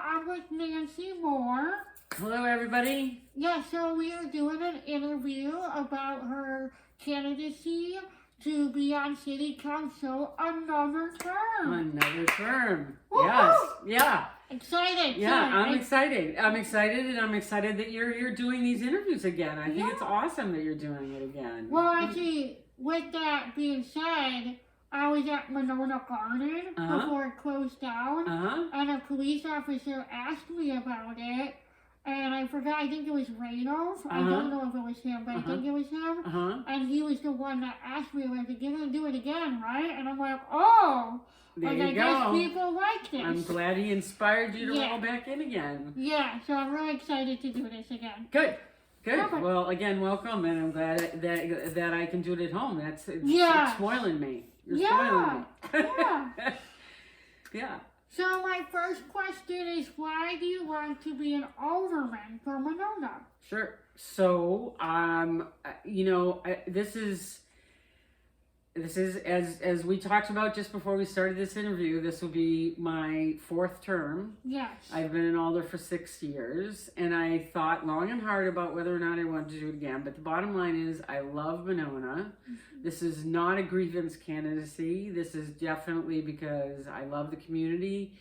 I'm with Nancy Moore. Hello, everybody. Yeah, so we are doing an interview about her candidacy to be on City Council another term. Another term. Woo-hoo! Yes. Yeah. Excited. Yeah, I'm excited. I'm excited, and I'm excited that you're doing these interviews again. I think it's awesome that you're doing it again. Well, actually, with that being said, I was at Monona Garden before it closed down, and a police officer asked me about it, and I forgot, I think it was Reynolds. I don't know if it was him, but I think it was him, and he was the one that asked me, like, you're going to do it again, right? And I'm like, oh! There like, you I go. guess people like this. I'm glad he inspired you to roll back in again. Yeah, so I'm really excited to do this again. Good. Good. Perfect. Well, again, welcome, and I'm glad that I can do it at home. It's spoiling me. You're spoiling me. Yeah. Yeah. So my first question is, why do you want to be an alderman for Monona? Sure. So, this is as we talked about just before we started this interview. This will be my 4th term. Yes. I've been an alder for 6 years, and I thought long and hard about whether or not I wanted to do it again. But the bottom line is, I love Monona. This is not a grievance candidacy. This is definitely because I love the community.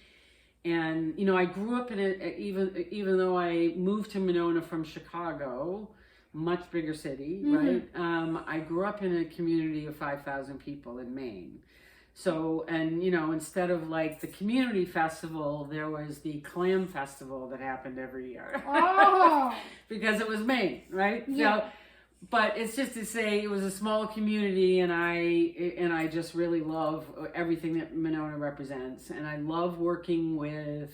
And, I grew up in it, even though I moved to Monona from Chicago, much bigger city, right? I grew up in a community of 5,000 people in Maine. So, and, instead of like the community festival, there was the clam festival that happened every year. Oh! Because it was Maine, right? Yeah. So, but it's just to say it was a small community, and I just really love everything that Monona represents, and I love working with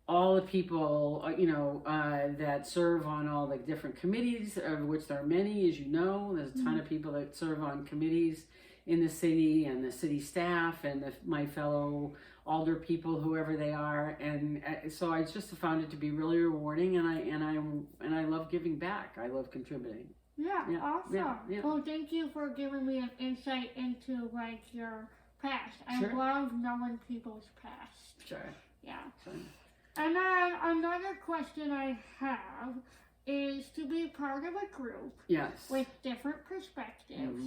all the people that serve on all the different committees, of which there are many, as you know. There's a ton of people that serve on committees in the city, and the city staff, and my fellow alder people, whoever they are, and so I just found it to be really rewarding, and I love giving back. I love contributing. Yeah, awesome. Yeah. Well, thank you for giving me an insight into like your past. I love knowing people's past. Sure. Yeah. Sure. And then another question I have is to be part of a group with different perspectives.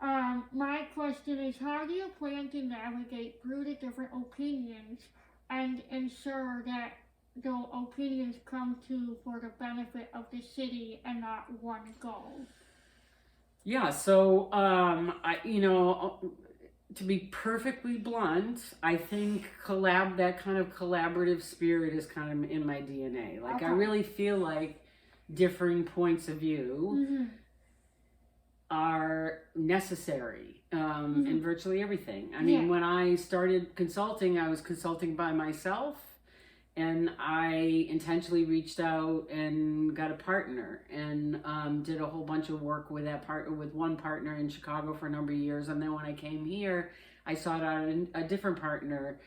My question is, how do you plan to navigate through the different opinions and ensure that the opinions come to for the benefit of the city and not one goal? Yeah, so to be perfectly blunt, I think that kind of collaborative spirit is kind of in my DNA. Like, I really feel like differing points of view are necessary in virtually everything. I mean, when I started consulting, I was consulting by myself, and I intentionally reached out and got a partner, and did a whole bunch of work with with one partner in Chicago for a number of years. And then when I came here, I sought out a different partner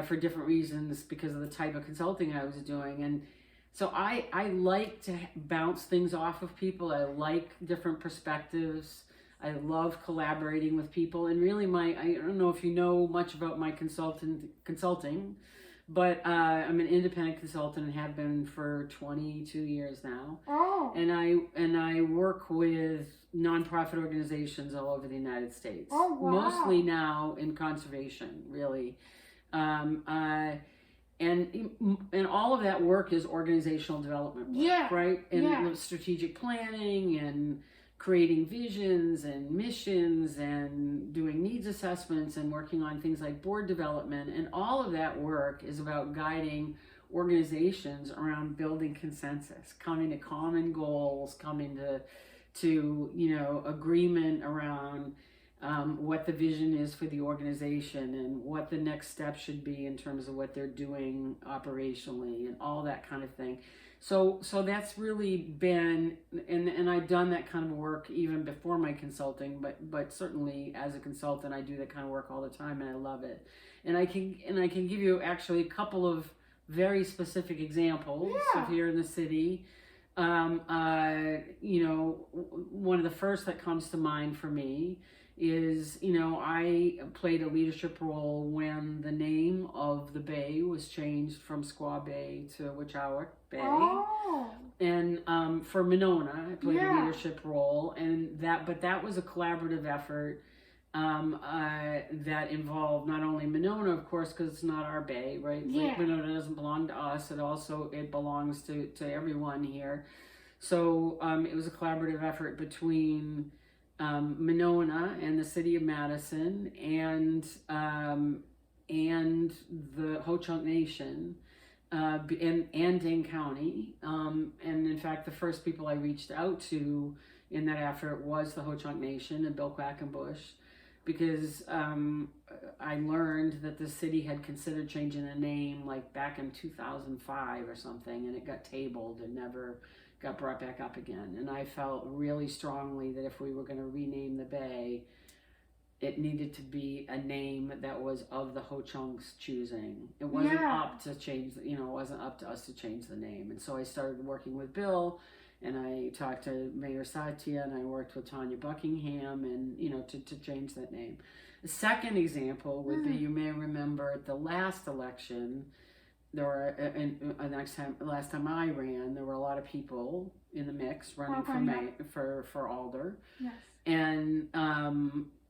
for different reasons because of the type of consulting I was doing. And so I like to bounce things off of people. I like different perspectives. I love collaborating with people. And really I don't know if you know much about my consulting, but I'm an independent consultant and have been for 22 years now. Oh. And I work with nonprofit organizations all over the United States. Oh, wow. Mostly now in conservation, really. And all of that work is organizational development work, right? And strategic planning, and creating visions and missions, and doing needs assessments, and working on things like board development. And all of that work is about guiding organizations around building consensus, coming to common goals, coming to agreement around what the vision is for the organization, and what the next step should be in terms of what they're doing operationally, and all that kind of thing. So that's really been, and I've done that kind of work even before my consulting, but certainly as a consultant, I do that kind of work all the time, and I love it. And I can give you actually a couple of very specific examples of here in the city. One of the first that comes to mind for me is, you know, I played a leadership role when the name of the bay was changed from Squaw Bay to Wachowak Bay. Oh. And for Monona, I played a leadership role, but that was a collaborative effort that involved not only Monona, of course, because it's not our bay, right? Lake Monona doesn't belong to us. It belongs to everyone here. So it was a collaborative effort between Monona and the city of Madison and the Ho-Chunk Nation and Dane County. And in fact, the first people I reached out to in that effort was the Ho-Chunk Nation and Bill Quackenbush, because I learned that the city had considered changing the name like back in 2005 or something, and it got tabled and never got brought back up again. And I felt really strongly that if we were going to rename the bay, it needed to be a name that was of the Ho-Chunk's choosing. It wasn't up to change, you know, it wasn't up to us to change the name. And so I started working with Bill, and I talked to Mayor Satya, and I worked with Tanya Buckingham, and, you know, to change that name. The second example would be, you may remember at the last election, there were, last time I ran, there were a lot of people in the mix running for Alder. Yes. And,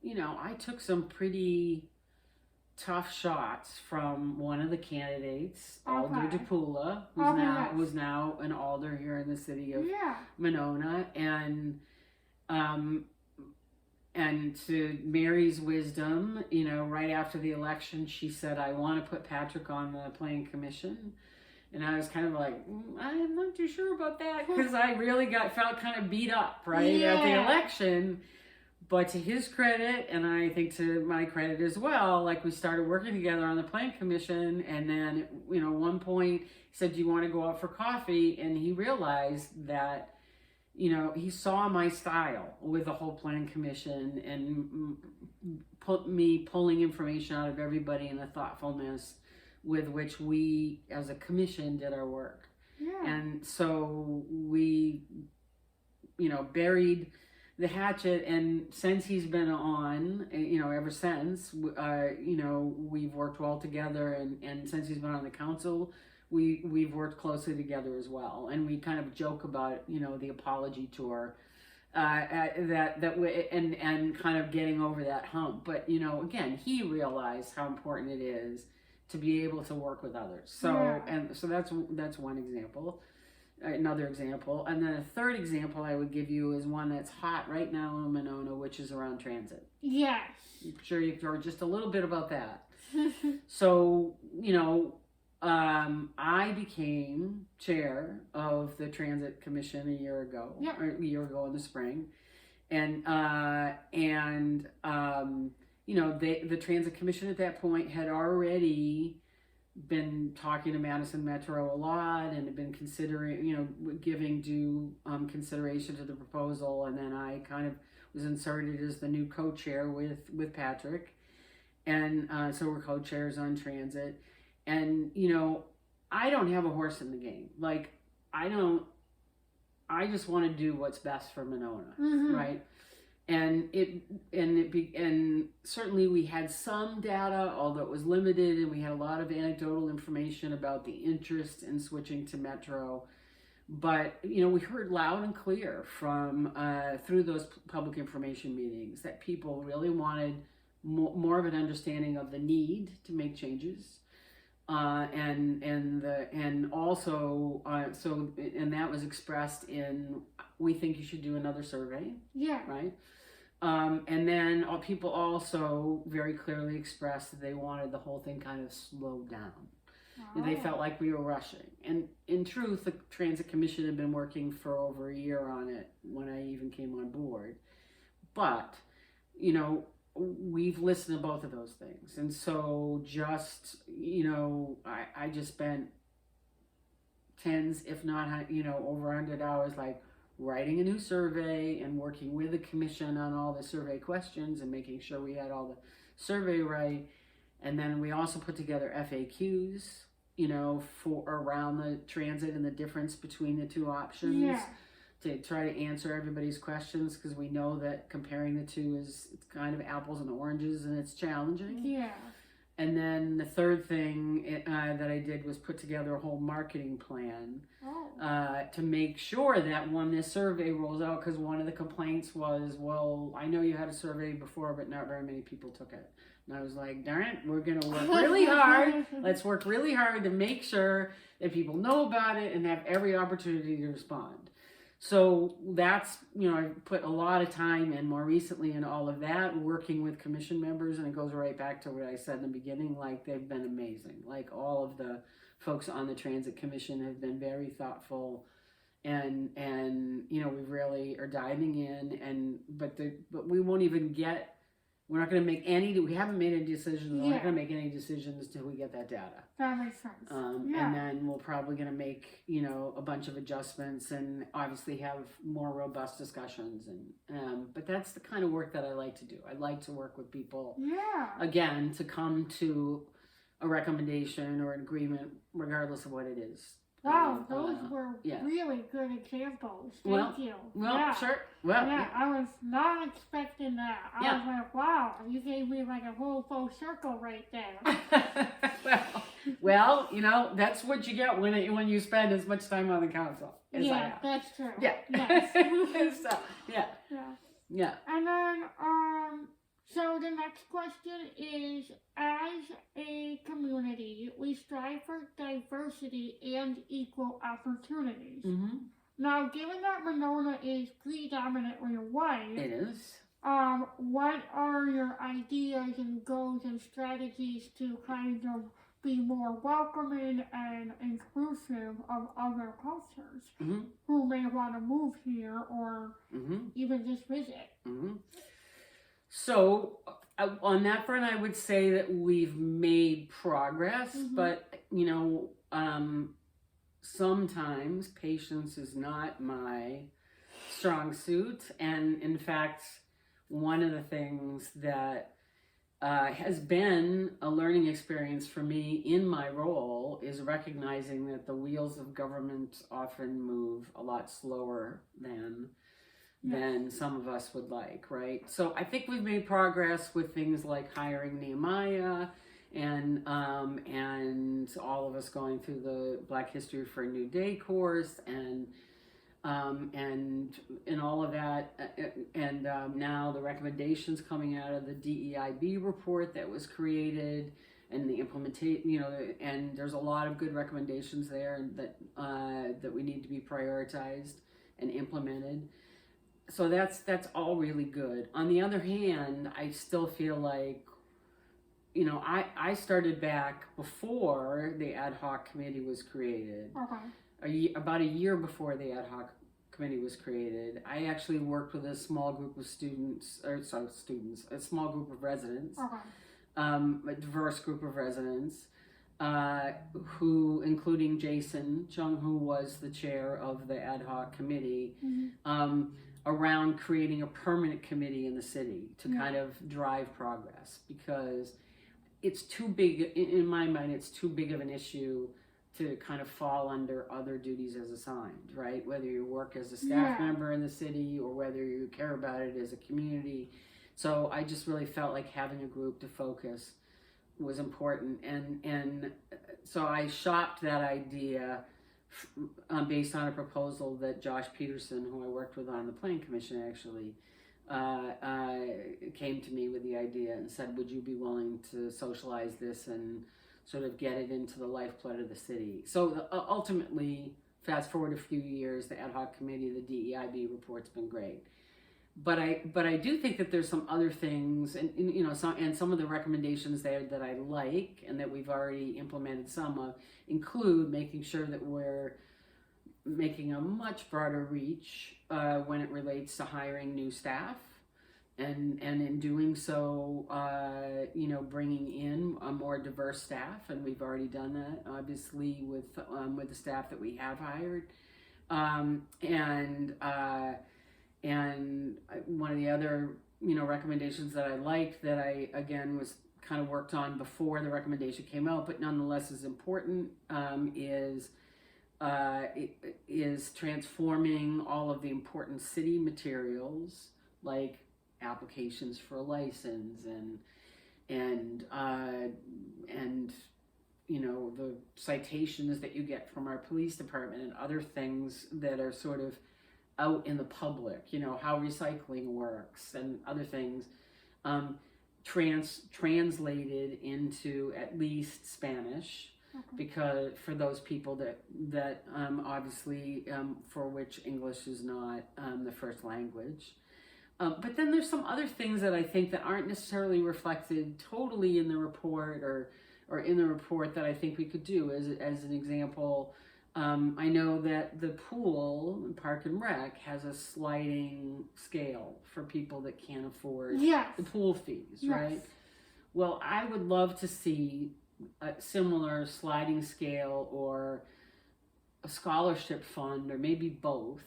you know, I took some pretty tough shots from one of the candidates, Alder DePula, who's now an Alder here in the city of Monona, and to Mary's wisdom, you know, right after the election, she said, I want to put Patrick on the Planning Commission. And I was kind of like, I'm not too sure about that, because I really felt kind of beat up, right, at the election. But to his credit, and I think to my credit as well, like, we started working together on the Planning Commission, and then, you know, at one point he said, do you want to go out for coffee? And he realized that, you know, he saw my style with the whole Planning Commission and me pulling information out of everybody and the thoughtfulness with which we as a commission did our work. Yeah. And so we, you know, buried the hatchet, and since he's been on, you know, ever since, you know, we've worked well together, and since he's been on the council, we've worked closely together as well, and we kind of joke about, you know, the apology tour, and kind of getting over that hump. But, you know, again, he realized how important it is to be able to work with others. So so that's one example. Another example, and then a third example I would give you is one that's hot right now in Monona, which is around transit. Yes. I'm sure you've heard just a little bit about that. So, you know, I became chair of the Transit Commission a year ago in the spring, and you know, the Transit Commission at that point had already been talking to Madison Metro a lot, and had been considering, you know, giving due consideration to the proposal. And then I kind of was inserted as the new co-chair with Patrick, and so we're co-chairs on transit. And, you know, I don't have a horse in the game. Like, I just want to do what's best for Monona, right? And certainly we had some data, although it was limited, and we had a lot of anecdotal information about the interest in switching to Metro. But, you know, we heard loud and clear from through those public information meetings that people really wanted more of an understanding of the need to make changes, and that was expressed in, we think you should do another survey. Yeah. Right. And then people also very clearly expressed that they wanted the whole thing kind of slowed down. Oh. They felt like we were rushing. And in truth, the Transit Commission had been working for over a year on it when I even came on board. But, you know, we've listened to both of those things. And so just, you know, I just spent tens, if not, you know, over 100 hours, like, writing a new survey and working with the commission on all the survey questions and making sure we had all the survey right. And then we also put together FAQs, you know, for around the transit and the difference between the two options, to try to answer everybody's questions, because we know that comparing the two is it's kind of apples and oranges and it's challenging. Yeah. And then the third thing that I did was put together a whole marketing plan to make sure that when this survey rolls out, because one of the complaints was, well, I know you had a survey before, but not very many people took it. And I was like, darn it, we're going to work really hard. Let's work really hard to make sure that people know about it and have every opportunity to respond. So that's, I put a lot of time in more recently in all of that, working with commission members, and it goes right back to what I said in the beginning, like they've been amazing. Like all of the folks on the Transit Commission have been very thoughtful, and we really are diving in, but we won't even get, we're not going to make any, we haven't made any decisions, we're not going to make any decisions until we get that data. That makes sense. And then we're probably going to make, a bunch of adjustments and obviously have more robust discussions. But that's the kind of work that I like to do. I like to work with people, again, to come to a recommendation or an agreement, regardless of what it is. Wow, those were really good examples. Thank you. Well, sure. Well, I was not expecting that. I was like, wow, you gave me like a whole full circle right there. well, that's what you get when you spend as much time on the council. That's true. Yeah. Yes. So, yeah. And then, so the next question is, as a community, we strive for diversity and equal opportunities. Mm-hmm. Now, given that Monona is predominantly white, it is. What are your ideas and goals and strategies to kind of be more welcoming and inclusive of other cultures who may want to move here or even just visit? Mm-hmm. So on that front, I would say that we've made progress, but sometimes patience is not my strong suit. And in fact, one of the things that has been a learning experience for me in my role is recognizing that the wheels of government often move a lot slower than some of us would like, right? So I think we've made progress with things like hiring Nehemiah and all of us going through the Black History for a New Day course and all of that, and now the recommendations coming out of the DEIB report that was created, and the implementation, and there's a lot of good recommendations there that we need to be prioritized and implemented. So that's all really good. On the other hand, I still feel like, I started back before the ad hoc committee was created. About a year before the ad hoc committee was created, I actually worked with a small group of a small group of residents, a diverse group of residents, who, including Jason Chung, who was the chair of the ad hoc committee, around creating a permanent committee in the city to kind of drive progress, because it's too big, in my mind, it's too big of an issue to kind of fall under other duties as assigned, right? Whether you work as a staff member in the city or whether you care about it as a community. So I just really felt like having a group to focus was important. And so I shopped that idea based on a proposal that Josh Peterson, who I worked with on the Planning Commission, actually came to me with the idea and said, would you be willing to socialize this and sort of get it into the lifeblood of the city? So ultimately, fast forward a few years, the ad hoc committee, the DEIB report's been great. But I do think that there's some other things, and some of the recommendations there that I like and that we've already implemented some of include making sure that we're making a much broader reach when it relates to hiring new staff, and in doing so, bringing in a more diverse staff, and we've already done that, obviously, with the staff that we have hired, and one of the other recommendations that I liked, that I again was kind of worked on before the recommendation came out, but nonetheless is important, is is transforming all of the important city materials like applications for a license and you know, the citations that you get from our police department and other things that are sort of out in the public, you know, how recycling works and other things, translated into at least Spanish, because for those people that obviously for which English is not the first language. But then there's some other things that I think that aren't necessarily reflected totally in the report or in the report that I think we could do. As an example, I know that the pool, Park and Rec, has a sliding scale for people that can't afford the pool fees, right? Well, I would love to see a similar sliding scale or a scholarship fund, or maybe both,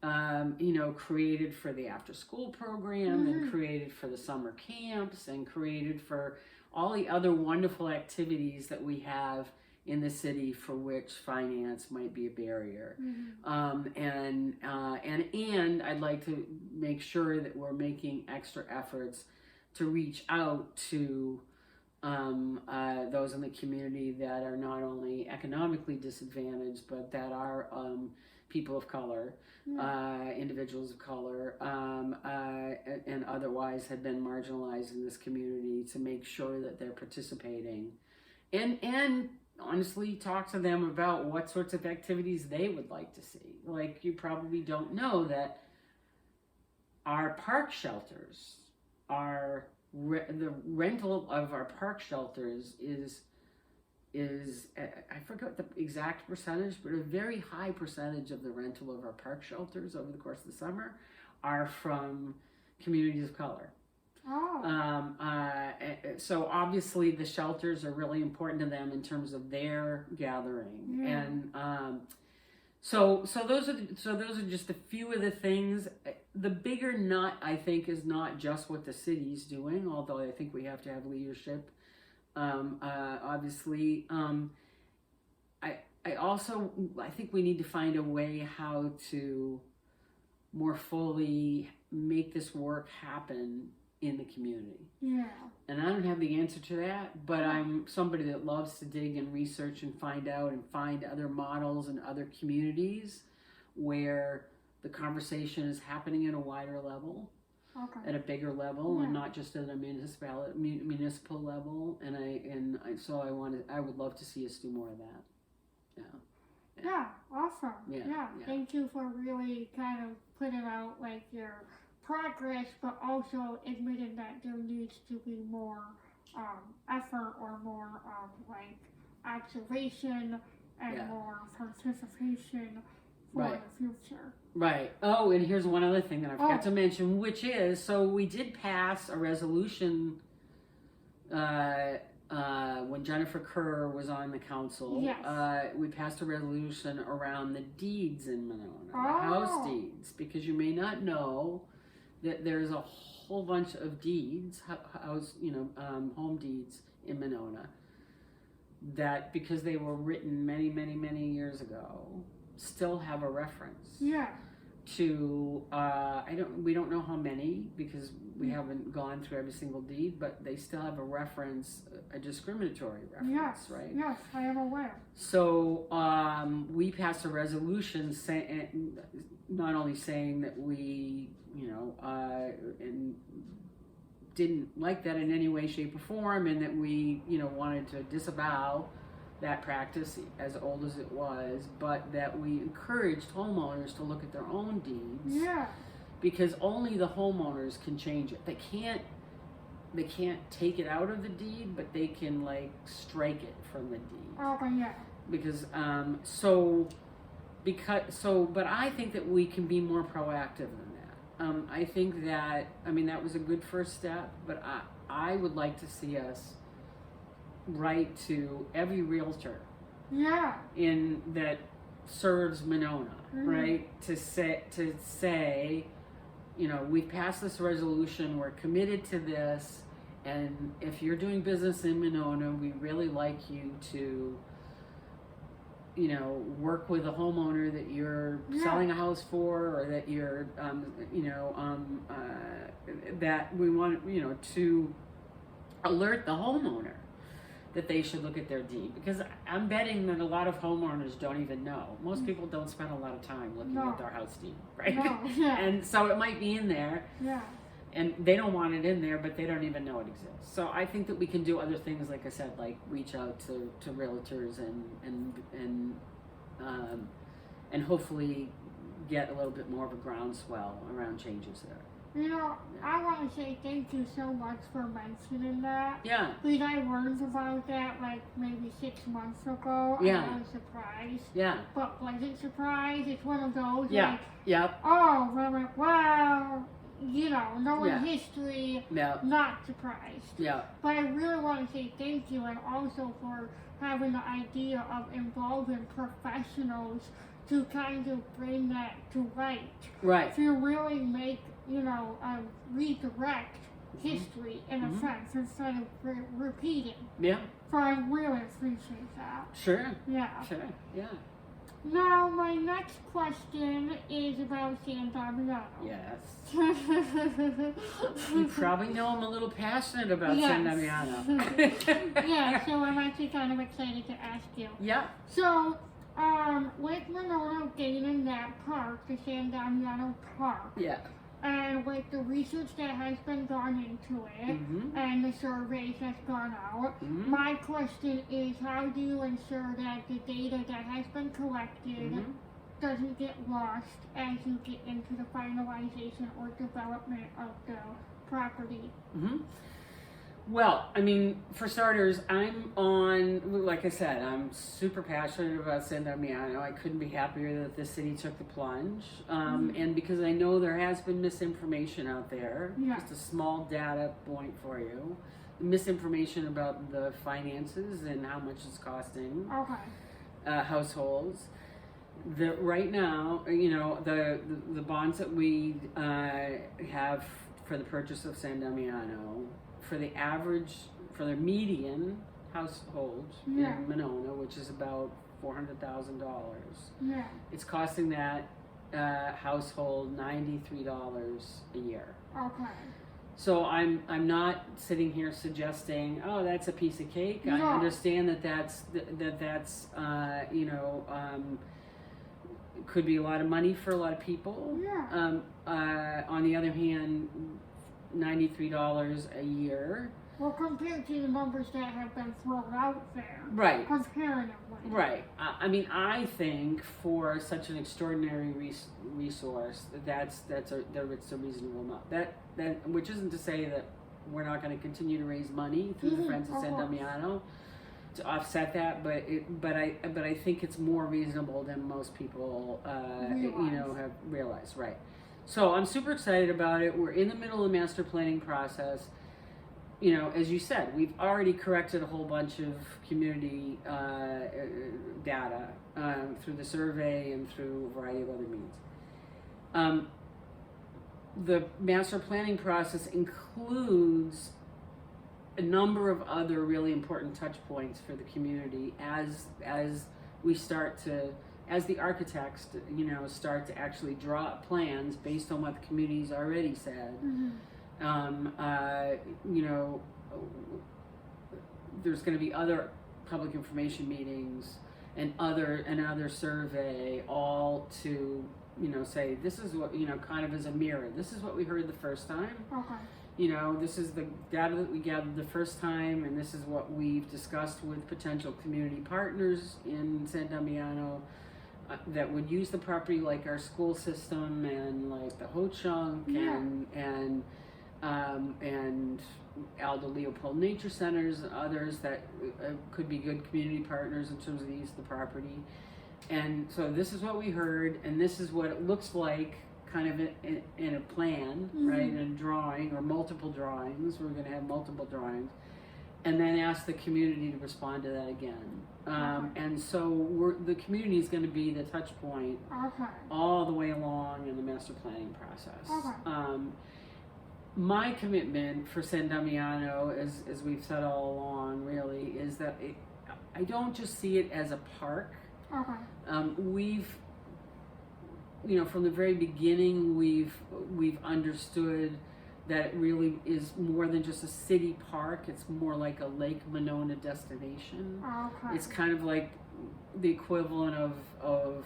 you know, created for the after school program and created for the summer camps and created for all the other wonderful activities that we have in the city for which finance might be a barrier. And I'd like to make sure that we're making extra efforts to reach out to those in the community that are not only economically disadvantaged, but that are people of color, individuals of color, and otherwise have been marginalized in this community, to make sure that they're participating, and honestly talk to them about what sorts of activities they would like to see. Like, you probably don't know that our park shelters are the rental of our park shelters is I forgot the exact percentage, but a very high percentage of the rental of our park shelters over the course of the summer are from communities of color. So obviously the shelters are really important to them in terms of their gathering, and so those are just a few of the things. The bigger nut, I think, is not just what the city's doing, although I think we have to have leadership. Obviously, I think we need to find a way how to more fully make this work happen in the community. And I don't have the answer to that, but I'm somebody that loves to dig and research and find out and find other models and other communities where the conversation is happening at a wider level. At a bigger level, and not just at a municipal level, so I would love to see us do more of that. Awesome. Thank you for really kind of putting out like your progress, but also admitting that there needs to be more effort or more like observation and more participation for the future. Right. Oh, and here's one other thing that I forgot to mention, which is, so we did pass a resolution when Jennifer Kerr was on the council. We passed a resolution around the deeds in Monona, the house deeds, because you may not know that there's a whole bunch of deeds, home deeds in Monona, that because they were written many, many, many years ago, still have a reference to we don't know how many, because we haven't gone through every single deed, but they still have a reference, a discriminatory reference, right? Yes, I am aware. So we passed a resolution saying, not only saying that we and didn't like that in any way, shape, or form, and that we wanted to disavow that practice, as old as it was, but that we encouraged homeowners to look at their own deeds, because only the homeowners can change it. They can't take it out of the deed, but they can like strike it from the deed. Because but I think that we can be more proactive than that. I think that that was a good first step, but I would like to see us write to every realtor in that serves Monona, right, to say we've passed this resolution, we're committed to this, and if you're doing business in Monona, we really like you to work with a homeowner that you're selling a house for, or that you're, that we want, to alert the homeowner that they should look at their deed, because I'm betting that a lot of homeowners don't even know. Most people don't spend a lot of time looking at their house deed, right? No. Yeah. And so it might be in there. Yeah. And they don't want it in there, but they don't even know it exists. So I think that we can do other things, like I said, like reach out to realtors and hopefully get a little bit more of a groundswell around changes there. I want to say thank you so much for mentioning that. Yeah. Because I learned about that like maybe 6 months ago. Yeah. And I was surprised. Yeah. But wasn't surprised. It's one of those yeah. like, Yep. oh, wow, knowing history, not surprised. Yeah. But I really want to say thank you, and also for having the idea of involving professionals to kind of bring that to light. Right. To really make, redirect history in a sense instead of repeating. Yeah. So I really appreciate that. Sure. Yeah. Sure. Yeah. Now, my next question is about San Damiano. Yes. You probably know I'm a little passionate about San Damiano. Yeah, so I'm actually kind of excited to ask you. Yeah. So, with Monona gaining that park, the San Damiano Park, and with the research that has been gone into it, and the surveys that's gone out, my question is, how do you ensure that the data that has been collected doesn't get lost as you get into the finalization or development of the property? Well, I mean, for starters, like I said, I'm super passionate about San Damiano. I couldn't be happier that the city took the plunge. And because I know there has been misinformation out there, just a small data point for you, misinformation about the finances and how much it's costing households. Right now, the bonds that we have for the purchase of San Damiano, for the median household in Monona, which is about $400,000, it's costing that household $93 a year. Okay. So I'm not sitting here suggesting, oh, that's a piece of cake. I understand that's could be a lot of money for a lot of people. On the other hand, $93 a year. Well, compared to the numbers that have been thrown out there. Right. Comparatively. Right. I mean, I think for such an extraordinary resource, that's a reasonable amount. That which isn't to say that we're not going to continue to raise money through the Friends of San Damiano to offset that, but I think it's more reasonable than most people have realized. Right. So I'm super excited about it. We're in the middle of the master planning process. As you said, we've already corrected a whole bunch of community data through the survey and through a variety of other means. The master planning process includes a number of other really important touch points for the community as we start to, as the architects, start to actually draw up plans based on what the community's already said. There's going to be other public information meetings and another survey, all to say this is what kind of as a mirror. This is what we heard the first time. This is the data that we gathered the first time, and this is what we've discussed with potential community partners in San Damiano that would use the property, like our school system and like the Ho-Chunk and Aldo Leopold Nature Centers and others that could be good community partners in terms of the use of the property. And so this is what we heard, and this is what it looks like kind of in a plan, right, in a drawing or multiple drawings. We're going to have multiple drawings, and then ask the community to respond to that again. And so the community is going to be the touch point all the way along in the master planning process. My commitment for San Damiano, as we've said all along, really, is that I don't just see it as a park. Okay. We've, you know, from the very beginning, we've understood that it really is more than just a city park. It's more like a Lake Monona destination. Okay. It's kind of like the equivalent of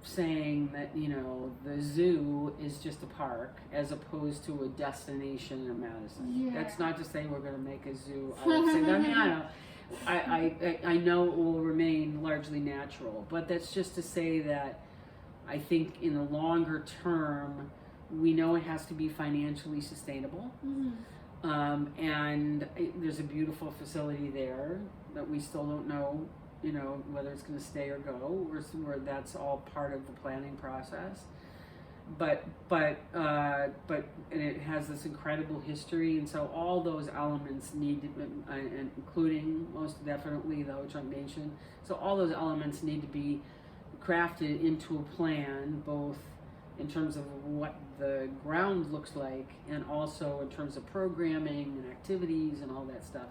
saying that, you know, the zoo is just a park as opposed to a destination in Madison. Yeah. That's not to say we're going to make a zoo out of Damiano. I know it will remain largely natural, but that's just to say that I think in the longer term, we know it has to be financially sustainable. And there's a beautiful facility there that we still don't know, you know, whether it's going to stay or go, or that's all part of the planning process. But and it has this incredible history, and so all those elements need to, and including most definitely the Ho-Chunk Nation. So all those elements need to be crafted into a plan, both in terms of what the ground looks like, and also in terms of programming and activities and all that stuff,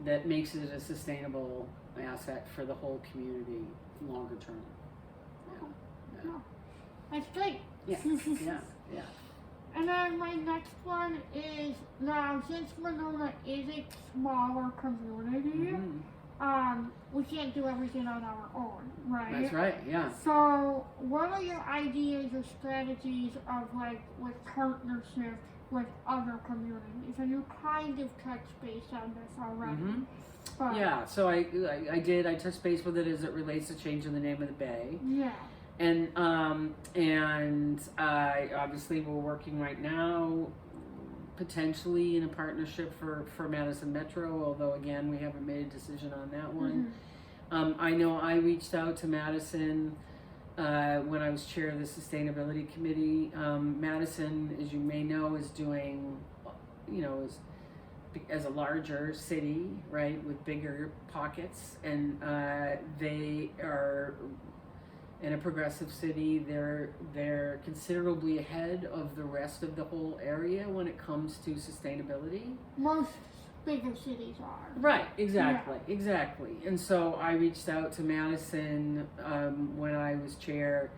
that makes it a sustainable asset for the whole community longer term. Yeah. That's great. Yeah. Yeah. And then my next one is, now since Monona is a smaller community, we can't do everything on our own, right? That's right, yeah. So what are your ideas or strategies of like with partnership with other communities? And you kind of touched base on this already. But yeah, so I touched base with it as it relates to changing the name of the bay. Yeah. And obviously we're working right now potentially in a partnership for Madison Metro, although again we haven't made a decision on that one. I know I reached out to Madison when I was chair of the sustainability committee. Madison, as you may know, is doing, you know, as a larger city, right, with bigger pockets, and they are in a progressive city. They're considerably ahead of the rest of the whole area when it comes to sustainability. Most bigger cities are. Right, exactly. And so I reached out to Madison when I was chair,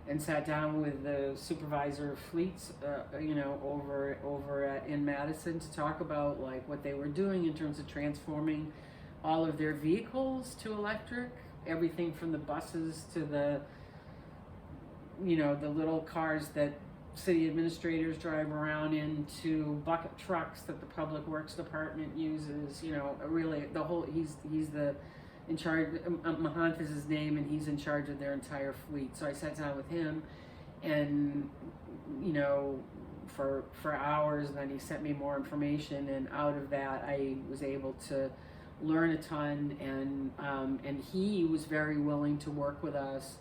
and sat down with the supervisor of fleets, you know, over in Madison, to talk about like what they were doing in terms of transforming all of their vehicles to electric, everything from the buses to the, you know, the little cars that city administrators drive around in, to bucket trucks that the Public Works Department uses. You know, really the whole, he's the in charge, Mahant is his name, and he's in charge of their entire fleet. So I sat down with him, and, you know, for hours, and then he sent me more information, and out of that I was able to learn a ton, and he was very willing to work with us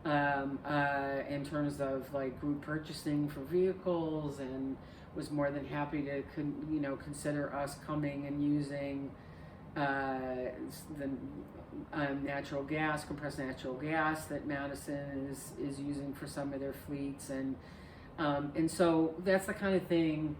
in terms of like group purchasing for vehicles, and was more than happy to consider us coming and using the natural gas, compressed natural gas that Madison is using for some of their fleets, and so that's the kind of thing.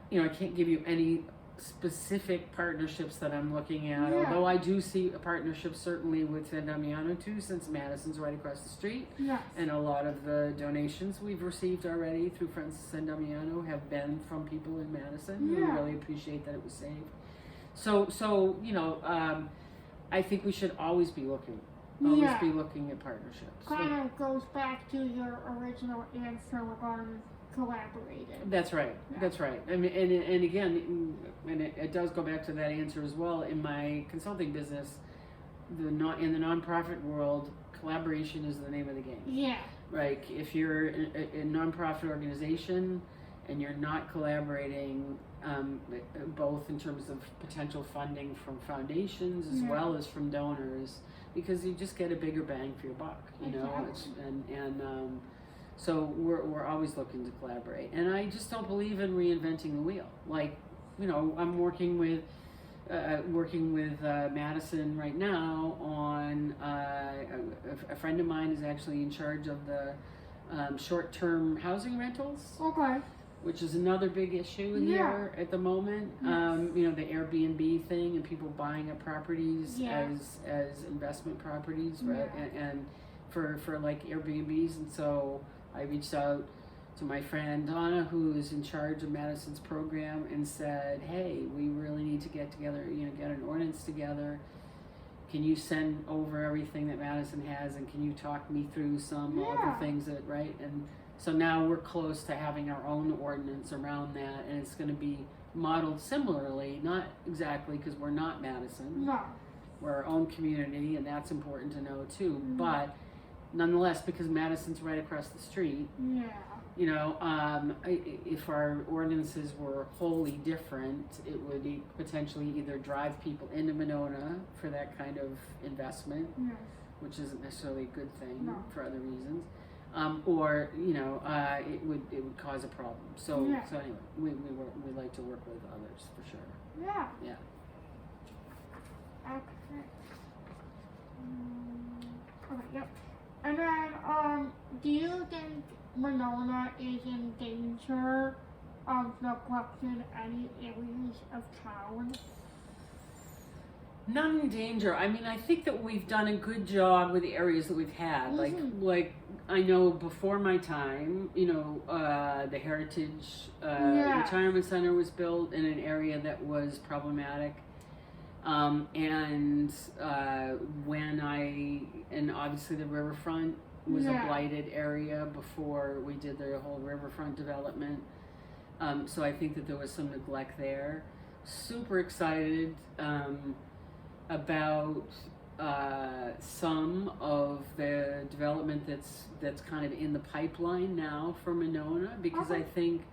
You know, I can't give you any specific partnerships that I'm looking at, although I do see a partnership certainly with San Damiano too, since Madison's right across the street. And a lot of the donations we've received already through Friends of San Damiano have been from people in Madison who really appreciate that it was saved. So you know, I think we should always be looking at partnerships. Kind of goes back to your original answer regarding collaborating. That's right. That's right. I mean, and again, and it does go back to that answer as well. In my consulting business, in the nonprofit world, collaboration is the name of the game. Yeah. Right. If you're a nonprofit organization and you're not collaborating, both in terms of potential funding from foundations as well as from donors, because you just get a bigger bang for your buck, you know. So we're always looking to collaborate, and I just don't believe in reinventing the wheel. Like, you know, I'm working with Madison right now on a friend of mine is actually in charge of the short-term housing rentals. Okay. which is another big issue here at the moment. You know, the Airbnb thing and people buying up properties as investment properties, right? And for like Airbnbs. And so I reached out to my friend Donna, who is in charge of Madison's program, and said, hey, we really need to get together, you know, get an ordinance together. Can you send over everything that Madison has, and can you talk me through some of the things that, right? And so now we're close to having our own ordinance around that, and it's going to be modeled similarly, not exactly because we're not Madison. No. We're our own community, and that's important to know too. But nonetheless, because Madison's right across the street, you know, if our ordinances were wholly different, it would potentially either drive people into Monona for that kind of investment, which isn't necessarily a good thing for other reasons, or you know, it would cause a problem. So anyway, we like to work with others for sure. Yeah. Okay. Okay. Yep. And then, do you think Monona is in danger of neglecting any areas of town? Not in danger. I mean, I think that we've done a good job with the areas that we've had. Like I know before my time, you know, the Heritage Retirement Center was built in an area that was problematic. And obviously the riverfront was a blighted area before we did the whole riverfront development. So I think that there was some neglect there. Super excited about some of the development that's kind of in the pipeline now for Monona, because I think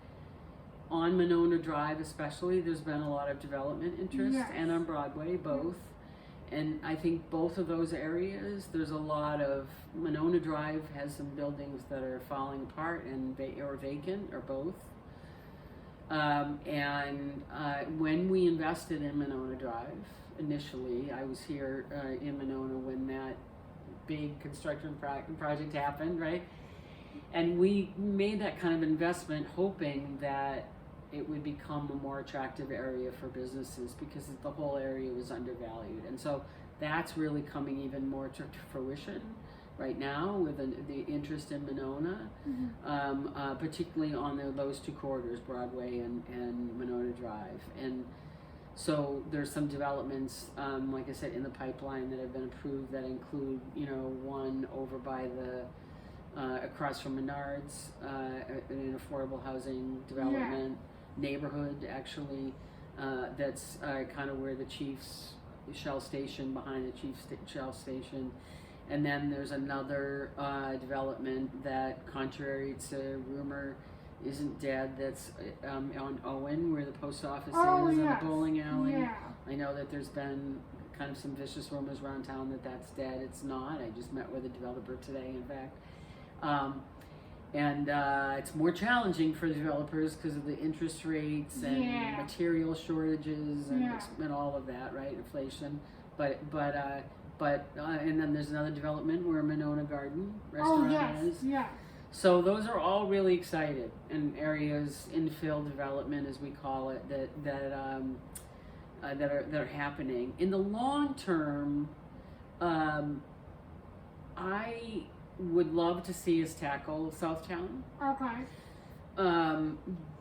on Monona Drive especially, there's been a lot of development interest, and on Broadway, both. And I think both of those areas, there's a lot of, Monona Drive has some buildings that are falling apart and or vacant, or both. When we invested in Monona Drive, initially, I was here in Monona when that big construction project happened, right? And we made that kind of investment hoping that it would become a more attractive area for businesses, because the whole area was undervalued. And so that's really coming even more to fruition right now with the interest in Monona, particularly on those two corridors, Broadway and Monona Drive. And so there's some developments, like I said, in the pipeline that have been approved that include, you know, one over by the across from Menards, an affordable housing development neighborhood, actually, that's kind of where the Chiefs Shell Station, behind the Chiefs Shell Station. And then there's another development that, contrary to rumor, isn't dead, that's on Owen, where the post office is, and the bowling alley. I know that there's been kind of some vicious rumors around town that that's dead. It's not. I just met with a developer today, in fact. And it's more challenging for the developers because of the interest rates and material shortages and all of that, right? Inflation. But and then there's another development where Monona Garden restaurant is. So those are all really excited, and areas, infill development as we call it, that are happening. In the long term, I would love to see us tackle Southtown.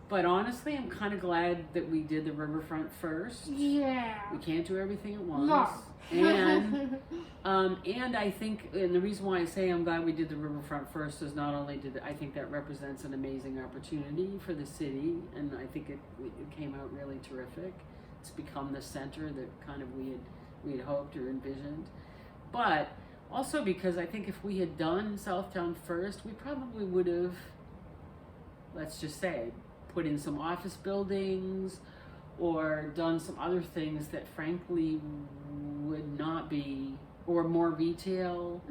But honestly, I'm kind of glad that we did the riverfront first. We can't do everything at once. And I think, and the reason why I say I'm glad we did the riverfront first is not only did I think that represents an amazing opportunity for the city, and I think it came out really terrific. It's become the center that kind of we had hoped or envisioned, but also because I think if we had done Southtown first, we probably would have, let's just say, put in some office buildings or done some other things that frankly would not be, or more retail.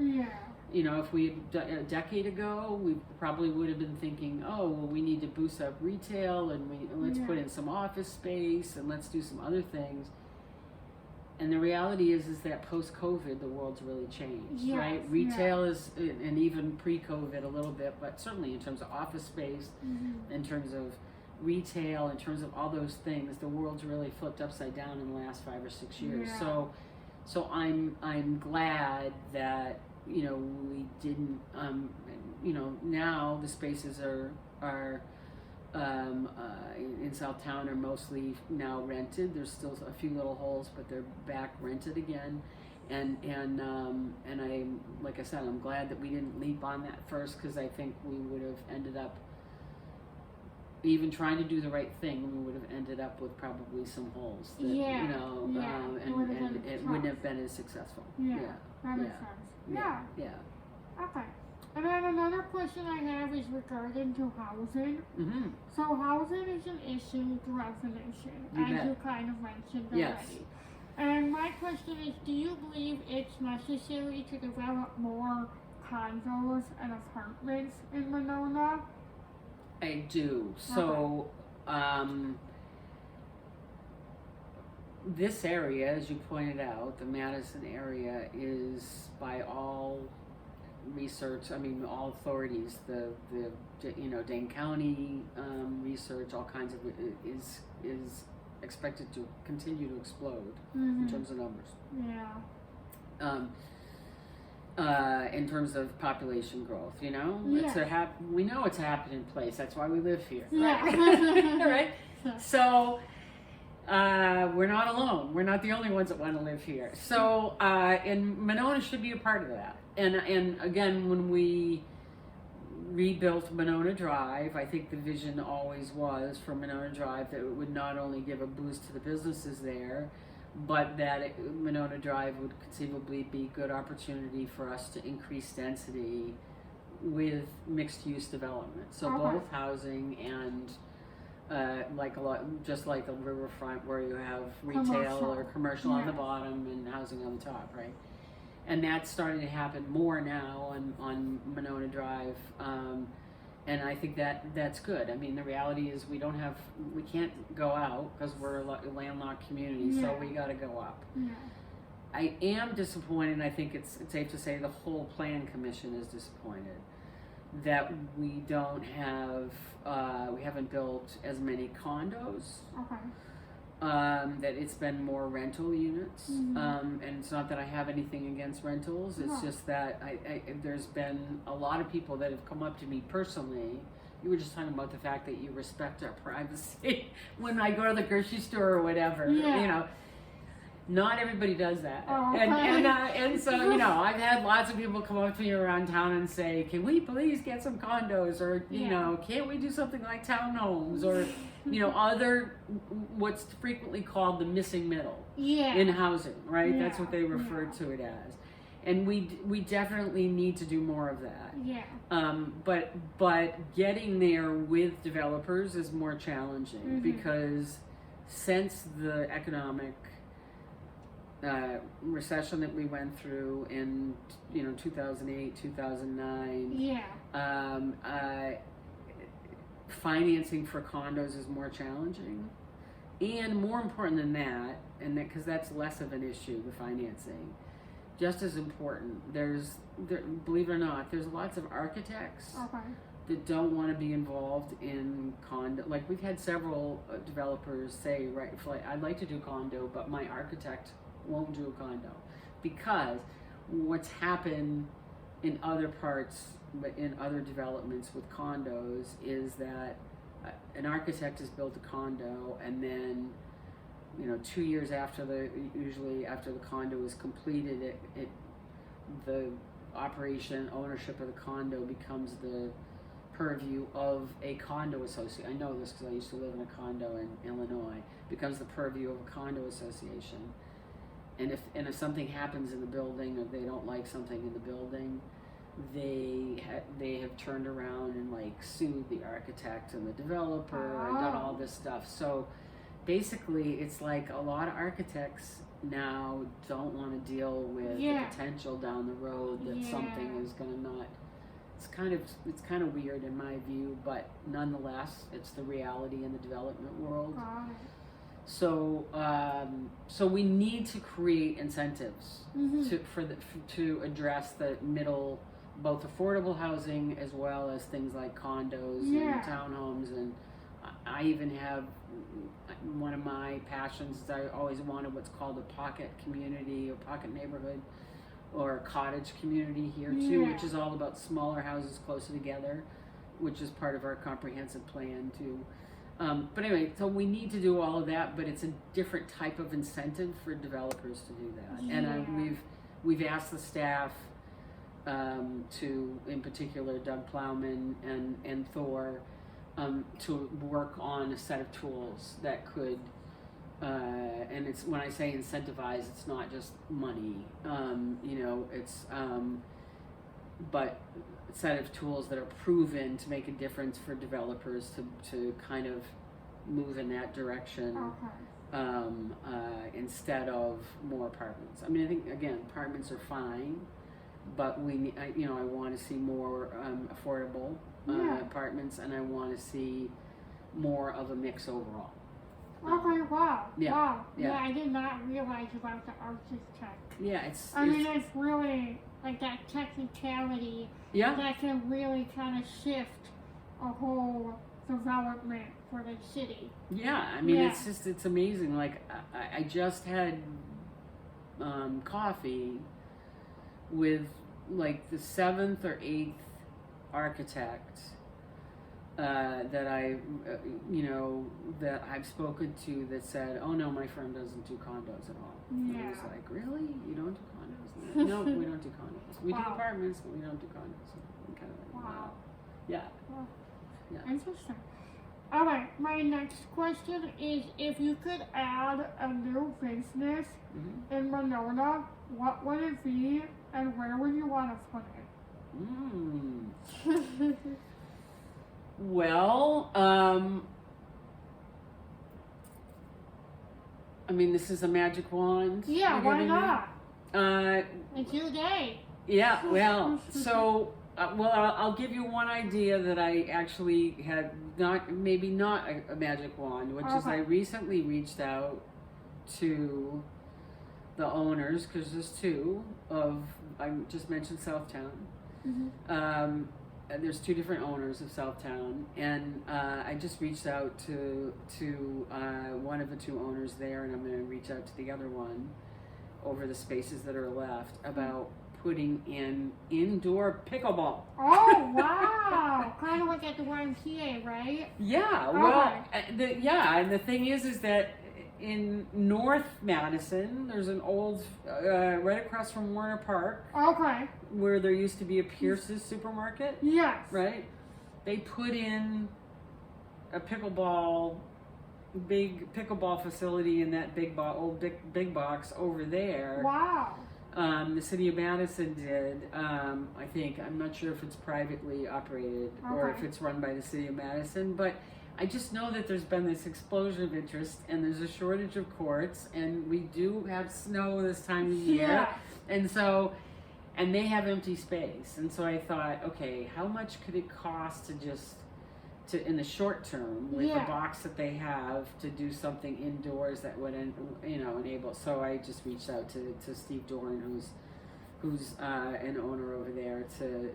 You know, if we had done a decade ago, we probably would have been thinking, oh, well, we need to boost up retail, and let's put in some office space, and let's do some other things. And the reality is that post-COVID, the world's really changed, right? Retail is, and even pre-COVID a little bit, but certainly in terms of office space, in terms of retail, in terms of all those things, the world's really flipped upside down in the last 5 or 6 years. Yeah. So I'm glad that, you know, we didn't, you know, now the spaces are in Southtown are mostly now rented. There's still a few little holes, but they're back rented again. And I, like I said, I'm glad that we didn't leap on that first, because I think we would have ended up, even trying to do the right thing, we would have ended up with probably some holes that, Yeah. you know, Yeah. and it wouldn't have been as successful. Yeah. That makes sense. Yeah. Okay. And then another question I have is regarding to housing. Mm-hmm. So housing is an issue throughout the nation, as you kind of mentioned already. Yes. And my question is, do you believe it's necessary to develop more condos and apartments in Monona? I do. So, this area, as you pointed out, the Madison area, is by all research, I mean, all authorities, the you know, Dane County research, all kinds of, is expected to continue to explode in terms of numbers. Yeah. In terms of population growth, you know, Yeah. we know it's a happening place. That's why we live here, Yeah. right? So we're not alone. We're not the only ones that want to live here. So and Monona should be a part of that. And again, when we rebuilt Monona Drive, I think the vision always was for Monona Drive that it would not only give a boost to the businesses there, but that Monona Drive would conceivably be a good opportunity for us to increase density with mixed-use development. So both housing and just like a riverfront where you have retail or commercial on the bottom and housing on the top, right? And that's starting to happen more now on Monona Drive, and I think that's good. I mean, the reality is we can't go out because we're a landlocked community, so we got to go up. Yeah. I am disappointed. I think it's safe to say the whole Plan Commission is disappointed that we don't have, we haven't built as many condos. Okay. That it's been more rental units, and it's not that I have anything against rentals. It's just that I there's been a lot of people that have come up to me personally. You were just talking about the fact that you respect our privacy when I go to the grocery store or whatever. You know, not everybody does that. And so, you know, I've had lots of people come up to me around town and say, can we please get some condos, or you know, can't we do something like townhomes, or you know, other what's frequently called the missing middle in housing, right? That's what they refer to it as. And we definitely need to do more of that. But getting there with developers is more challenging because since the economic recession that we went through in 2008, 2009, financing for condos is more challenging, and more important than that, because that's less of an issue, the financing. Just as important, believe it or not, there's lots of architects that don't want to be involved in condo. Like, we've had several developers say, right, I'd like to do condo, but my architect won't do a condo, because what's happened in other parts, but in other developments with condos, is that an architect has built a condo, and then 2 years usually after the condo is completed, the ownership of the condo becomes the purview of a condo association. I know this because I used to live in a condo in Illinois. Becomes the purview of a condo association, and if something happens in the building, or they don't like something in the building, they have turned around and sued the architect and the developer and done all this stuff. So basically, it's like a lot of architects now don't want to deal with the potential down the road that something is going to not. It's kind of weird in my view, but nonetheless, it's the reality in the development world. So we need to create incentives to address the middle, both affordable housing as well as things like condos and townhomes, and I even have one of my passions is I always wanted what's called a pocket community or pocket neighborhood or a cottage community here too, which is all about smaller houses closer together, which is part of our comprehensive plan too. But anyway, so we need to do all of that, but it's a different type of incentive for developers to do that. And we've asked the staff to, in particular, Doug Plowman and Thor, to work on a set of tools that could, and it's, when I say incentivize, it's not just money, it's, but a set of tools that are proven to make a difference for developers to kind of move in that direction. Instead of more apartments. I mean, I think, again, apartments are fine, but I want to see more affordable apartments, and I want to see more of a mix overall. Okay, wow. Yeah, I did not realize about the architect. Yeah, it's really like that technicality that can really kind of shift a whole development for the city. Yeah, I mean, it's amazing. Like, I just had coffee with like the 7th or 8th architect that I've spoken to that said, "Oh no, my firm doesn't do condos at all." And I was like, "Really? You don't do condos?" No, we don't do condos. We do apartments, but we don't do condos. I'm kind of like, wow. Yeah. Interesting. All right, my next question is, if you could add a new business in Monona, what would it be, and where would you want to put it? Well, I mean, this is a magic wand. Yeah, why not? It's your day. Yeah, well, so... I'll give you one idea that I actually had maybe not a magic wand, which is I recently reached out to the owners, because there's two I just mentioned Southtown. There's two different owners of Southtown, and I just reached out to one of the two owners there, and I'm going to reach out to the other one over the spaces that are left about putting in indoor pickleball. Oh, wow. Kind of like at the YMCA, right? Yeah, well, and the thing is that in North Madison, there's an old, right across from Warner Park, where there used to be a Pierce's supermarket. Yes. Right? They put in a big pickleball facility in that big box over there. Wow. The city of Madison did, I think. I'm not sure if it's privately operated or if it's run by the city of Madison, but I just know that there's been this explosion of interest, and there's a shortage of courts, and we do have snow this time of year, and they have empty space, and so I thought, okay, how much could it cost to in the short term, with the box that they have, to do something indoors that would enable. So I just reached out to Steve Dorn, who's an owner over there, to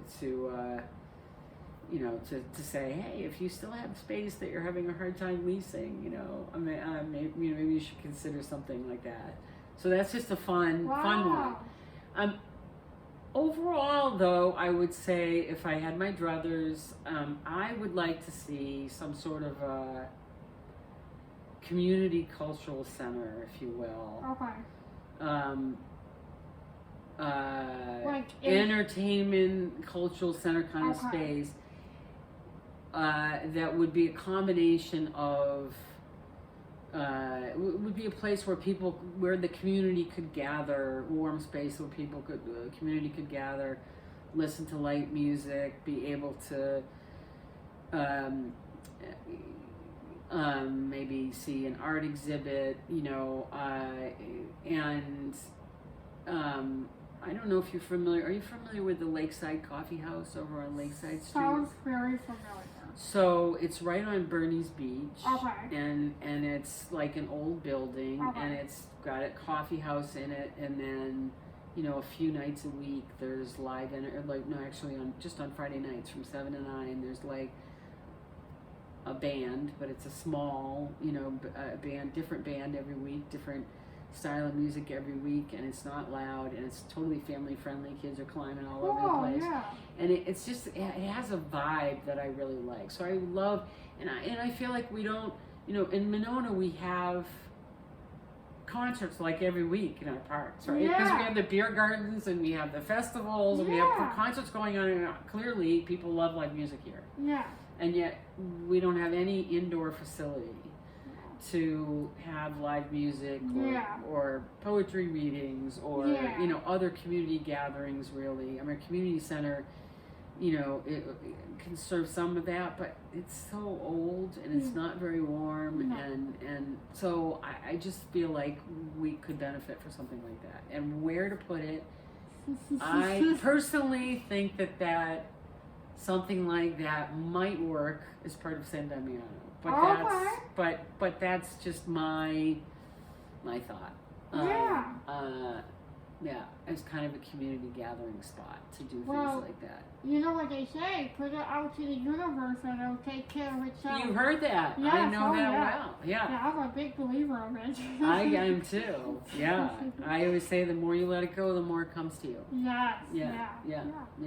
say, hey, if you still have space that you're having a hard time leasing, maybe you should consider something like that. So that's just a fun one. Overall, though, I would say, if I had my druthers, I would like to see some sort of a community cultural center, if you will. Entertainment cultural center kind of space that would be a combination of would be a place where the community could gather, warm space where the community could gather, listen to light music, be able to maybe see an art exhibit, and I don't know if you're familiar. Are you familiar with the Lakeside Coffee House over on Lakeside Street? Sounds very familiar. So it's right on Bernie's Beach, and it's like an old building, and it's got a coffee house in it, and then a few nights a week there's live on Friday nights from 7 to 9 there's like a band, but it's a small, band, different band every week, different style of music every week, and it's not loud, and it's totally family friendly. Kids are climbing all over the place, and it's just, it has a vibe that I really like. So I love, and I feel like we don't, in Monona we have concerts like every week in our parks, right? Because we have the beer gardens and we have the festivals and we have concerts going on, and clearly people love live music here. Yeah. And yet we don't have any indoor facility to have live music or poetry readings or other community gatherings. Really, I mean, community center, it can serve some of that, but it's so old and it's not very warm, and so I just feel like we could benefit for something like that. And where to put it, I personally think that something like that might work as part of San Damiano. But that's just my thought. It's kind of a community gathering spot to do things like that. You know what they say, put it out to the universe and it'll take care of itself. You heard that. Yes, I know that well. Yeah, I'm a big believer of it. I am too. Yeah. I always say the more you let it go, the more it comes to you. Yes. Yeah.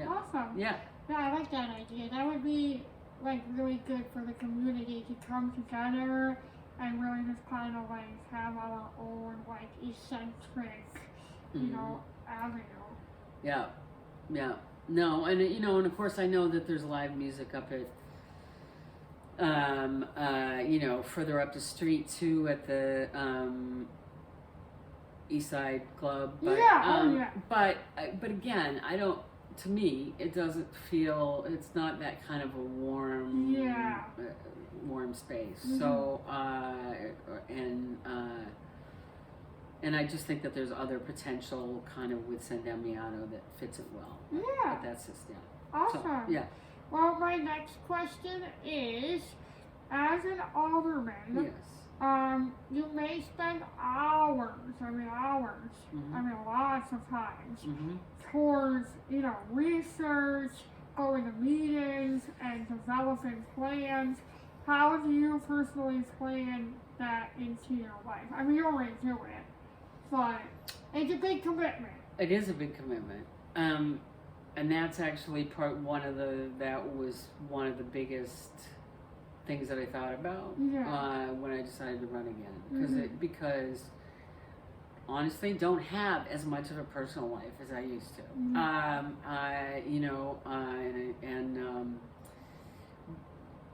Awesome. Yeah. Yeah, I like that idea. That would be like really good for the community to come together and really just kind of like have our own like eccentric, avenue. Yeah. No, and of course I know that there's live music up at, further up the street too at the East Side Club. But, but again, I don't. To me, it doesn't feel. It's not that kind of a warm, warm space. Mm-hmm. So, and I just think that there's other potential kind of with San Damiano that fits it well. Yeah. But that's just, Awesome. So, yeah. Well, my next question is, as an alderman, you may spend hours, lots of times, towards, research, going to meetings, and developing plans. How do you personally plan that into your life? I mean, you already do it, but it's a big commitment. It is a big commitment. And that's actually that was one of the biggest things that I thought about when I decided to run again. Because honestly, don't have as much of a personal life as I used to.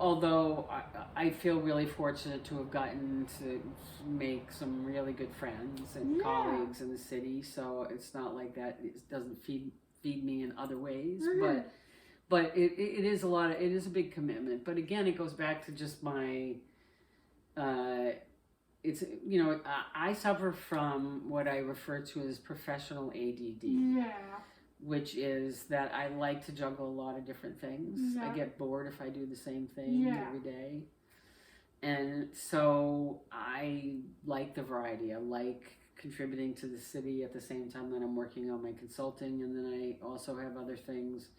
Although I feel really fortunate to have gotten to make some really good friends and colleagues in the city, so it's not like that. It doesn't feed me in other ways, but it is it is a big commitment. But again, it goes back to just my. I suffer from what I refer to as professional ADD. Yeah. Which is that I like to juggle a lot of different things. Yeah. I get bored if I do the same thing every day. And so I like the variety. I like contributing to the city at the same time that I'm working on my consulting. And then I also have other things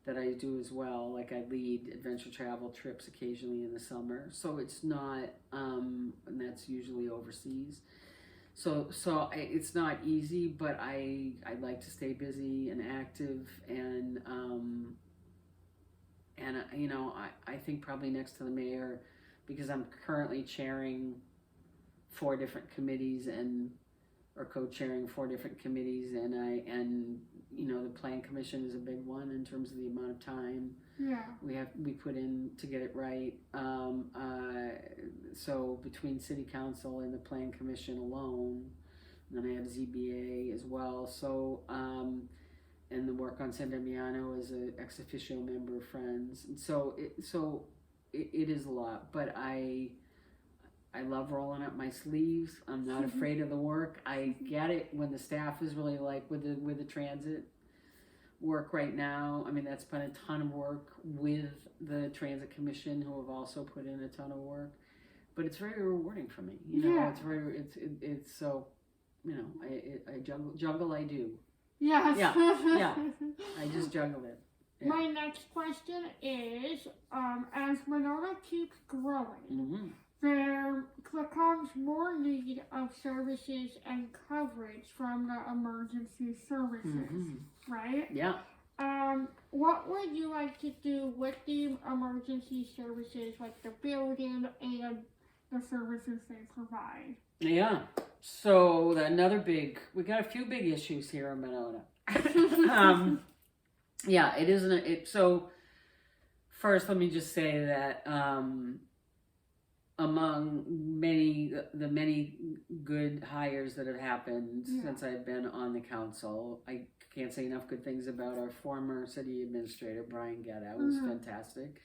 that I do as well. Like I lead adventure travel trips occasionally in the summer. So it's not, and that's usually overseas. So it's not easy, but I like to stay busy and active, and I think probably next to the mayor, because I'm currently chairing 4 different committees or co-chairing 4 different committees, and the Plan Commission is a big one in terms of the amount of time we put in to get it right. So between City Council and the Plan Commission alone, and then I have ZBA as well. So and the work on San Damiano as an ex officio member of Friends, and so it is a lot. But I love rolling up my sleeves. I'm not afraid of the work. I get it when the staff is really like with the transit work right now. I mean, that's been a ton of work with the Transit Commission, who have also put in a ton of work. But it's very rewarding for me. It's so, I juggle. I do. Yes. Yeah. I just juggle it. Yeah. My next question is, as Monona keeps growing, there becomes more need of services and coverage from the emergency services, right? Yeah. What would you like to do with the emergency services, like the building and the services they provide? Yeah. So we got a few big issues here in Monona. Yeah, it isn't. So first, let me just say that among the many good hires that have happened since I've been on the council, I can't say enough good things about our former city administrator, Brian Gedda. It was fantastic.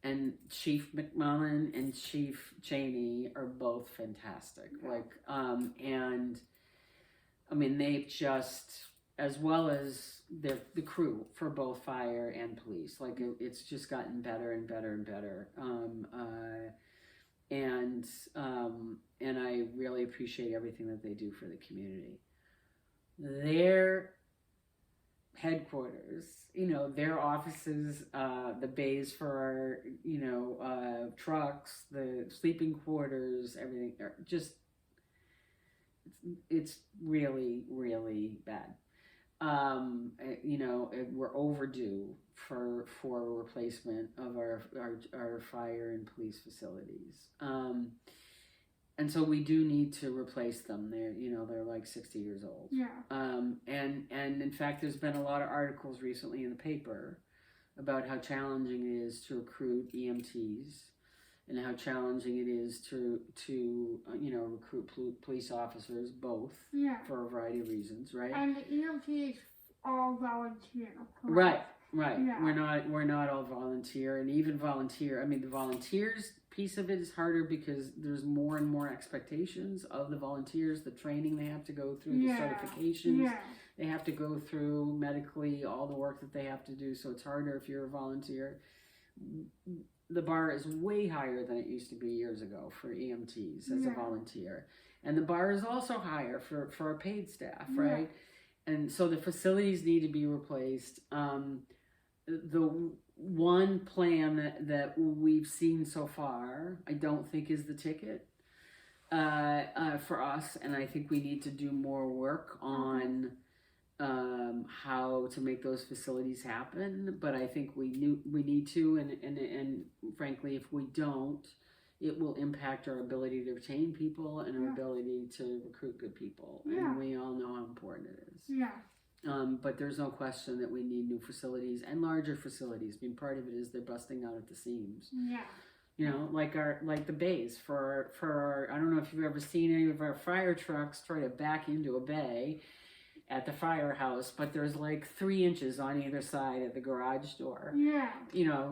And Chief McMullen and Chief Cheney are both fantastic. And I mean, they've just, as well as the crew for both fire and police, it's just gotten better and better and better. And I really appreciate everything that they do for the community. Their headquarters, their offices, the bays for our, trucks, the sleeping quarters, everything, just, it's really, really bad. We're overdue for replacement of our fire and police facilities. And so we do need to replace them. They're like 60 years old. Yeah. And in fact, there's been a lot of articles recently in the paper about how challenging it is to recruit EMTs and how challenging it is to recruit police officers, both, for a variety of reasons, right? And the EMT is all volunteer, correct? Right. Yeah. We're not all volunteer, and even volunteer. I mean, the volunteers piece of it is harder because there's more and more expectations of the volunteers, the training they have to go through, the certifications they have to go through medically, all the work that they have to do. So it's harder if you're a volunteer. The bar is way higher than it used to be years ago for EMTs as a volunteer. And the bar is also higher for our paid staff, right? And so the facilities need to be replaced. The one plan that we've seen so far, I don't think is the ticket for us. And I think we need to do more work on how to make those facilities happen. But I think we need to, and frankly, if we don't, it will impact our ability to retain people and our ability to recruit good people. And we all know how important it is. Yeah. But there's no question that we need new facilities and larger facilities. I mean, part of it is they're busting out at the seams. Yeah. Like the bays for our, I don't know if you've ever seen any of our fire trucks try to back into a bay at the firehouse, but there's like 3 inches on either side of the garage door. Yeah.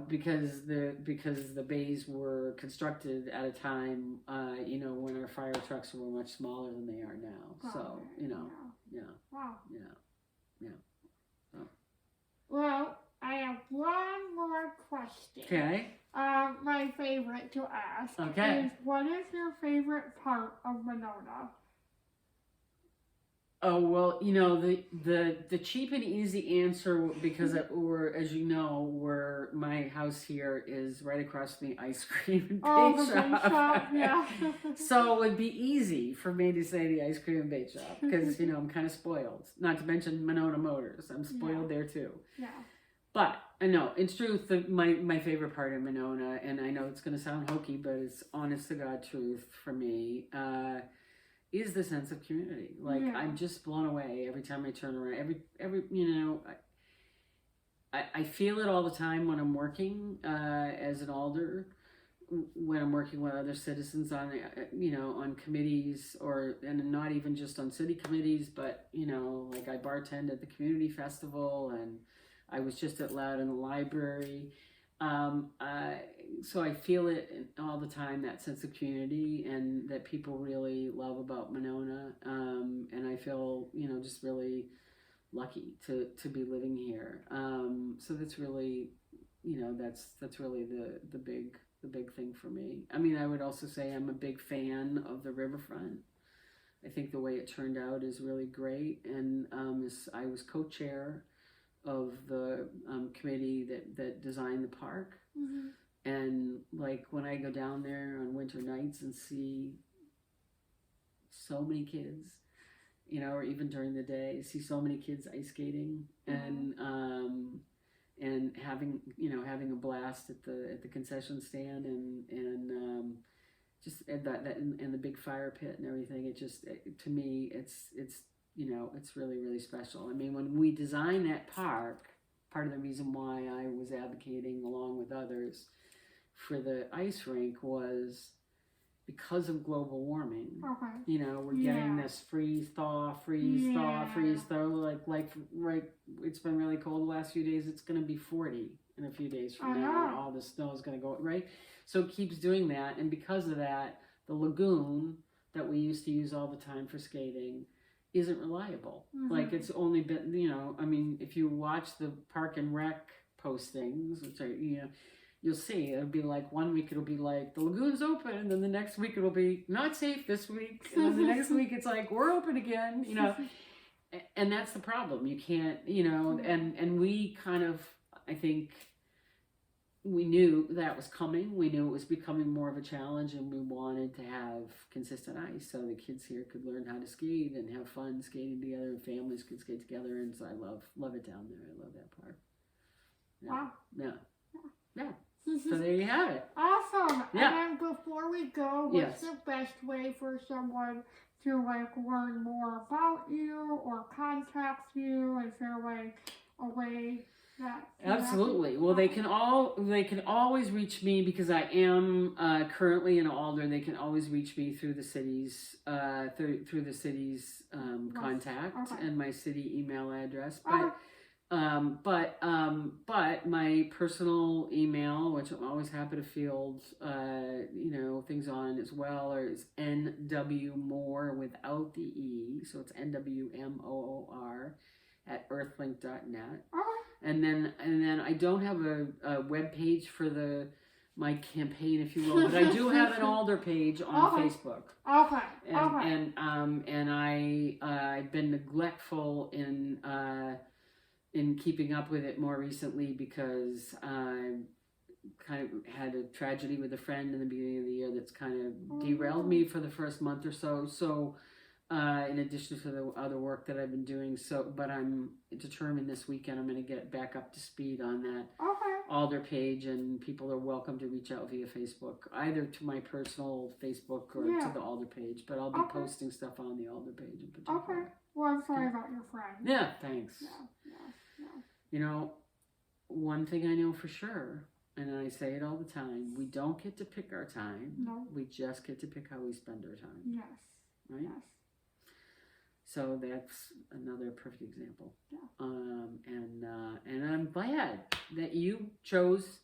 Because the bays were constructed at a time, when our fire trucks were much smaller than they are now. So, yeah. Wow. Yeah. So. Well, I have one more question. Okay. My favorite to ask. Okay. Is what is your favorite part of Monona? Oh, well, the cheap and easy answer, because as you know, my house here is right across from the ice cream and bake shop. Yeah. So it would be easy for me to say the ice cream and bake shop, because, I'm kind of spoiled. Not to mention Monona Motors. I'm spoiled there too. Yeah. But, no, in truth, my favorite part of Monona, and I know it's going to sound hokey, but it's honest to God truth for me, is the sense of community. I'm just blown away every time I turn around. I feel it all the time when I'm working as an alder, when I'm working with other citizens on on committees, and not even just on city committees, but I bartend at the community festival, and I was just at Loud in the library. So I feel it all the time, that sense of community, and that people really love about Monona. And I feel, just really lucky to be living here. So that's really, that's really the big thing for me. I mean, I would also say I'm a big fan of the riverfront. I think the way it turned out is really great. And I was co-chair the committee that designed the park. Mm-hmm. And like when I go down there on winter nights and see so many kids, you know, or even during the day, see so many kids ice skating and having a blast at the concession stand and just at that and the big fire pit and everything. To me, it's really, really special. I mean, when we designed that park, part of the reason why I was advocating along with others for the ice rink was because of global warming. Okay. You know, we're getting this freeze thaw, like right. It's been really cold the last few days. It's going to be 40 in a few days from now, and all the snow is going to go right. So it keeps doing that, and because of that, the lagoon that we used to use all the time for skating isn't reliable. Mm-hmm. Like it's only been, you know, I mean, if you watch the Park and Rec postings, which are, you know, you'll see it'll be like 1 week it'll be like the lagoon's open, and then the next week it'll be not safe this week, and then the next week it's like we're open again, you know. And that's the problem. You can't, you know, and we kind of, I think we knew that was coming. We knew it was becoming more of a challenge, and we wanted to have consistent ice so the kids here could learn how to skate and have fun skating together, and families could skate together. And so I love it down there. I love that park. Yeah. Wow. Yeah. So there you have it. Awesome. Yeah. And then before we go, what's the best way for someone to like learn more about you or contact you? Is there like a way that? Absolutely. Well, they can always reach me because I am currently in Alder. They can always reach me through the city's through the city's contact and my city email address. But my personal email, which I'm always happy to field, things on as well, is nwmoore without the E, so it's nwmoor at earthlink.net. And then I don't have a web page for my campaign, if you will, but I do have an Alder page on Facebook. Okay. And I've been neglectful in keeping up with it more recently because I kind of had a tragedy with a friend in the beginning of the year that's kind of derailed me for the first month or so. So, in addition to the other work that I've been doing, but I'm determined this weekend I'm going to get back up to speed on that Alder page, and people are welcome to reach out via Facebook, either to my personal Facebook or to the Alder page. But I'll be posting stuff on the Alder page in particular. Okay. Well, I'm sorry about your friend. Yeah, thanks. Yeah. You know, one thing I know for sure, and I say it all the time, we don't get to pick our time. No. We just get to pick how we spend our time. Yes. Right? Yes. So that's another perfect example. Yeah. And I'm glad that you chose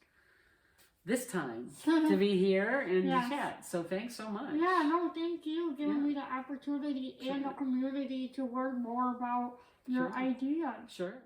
this time to be here and to chat. So thanks so much. Yeah, no, thank you giving me the opportunity and the community to learn more about your ideas. Sure.